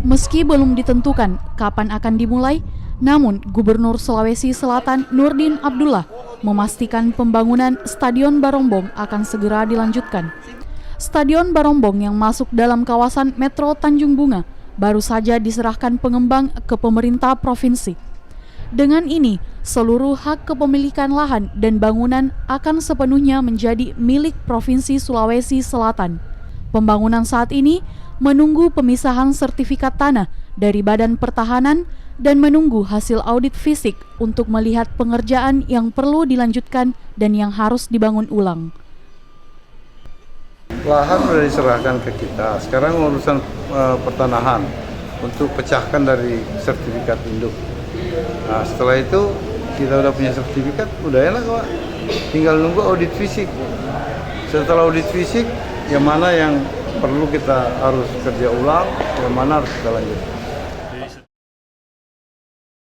Meski belum ditentukan kapan akan dimulai, namun Gubernur Sulawesi Selatan Nurdin Abdullah memastikan pembangunan Stadion Barombong akan segera dilanjutkan. Stadion Barombong yang masuk dalam kawasan Metro Tanjung Bunga baru saja diserahkan pengembang ke pemerintah provinsi. Dengan ini, seluruh hak kepemilikan lahan dan bangunan akan sepenuhnya menjadi milik Provinsi Sulawesi Selatan. Pembangunan saat ini menunggu pemisahan sertifikat tanah dari Badan Pertahanan dan menunggu hasil audit fisik untuk melihat pengerjaan yang perlu dilanjutkan dan yang harus dibangun ulang. Lahan sudah diserahkan ke kita, sekarang urusan pertanahan untuk pecahkan dari sertifikat induk. Nah, setelah itu kita udah punya sertifikat, udah enak Pak. Tinggal nunggu audit fisik. Setelah audit fisik, yang mana yang perlu kita harus kerja ulang, yang mana harus kita lanjutkan.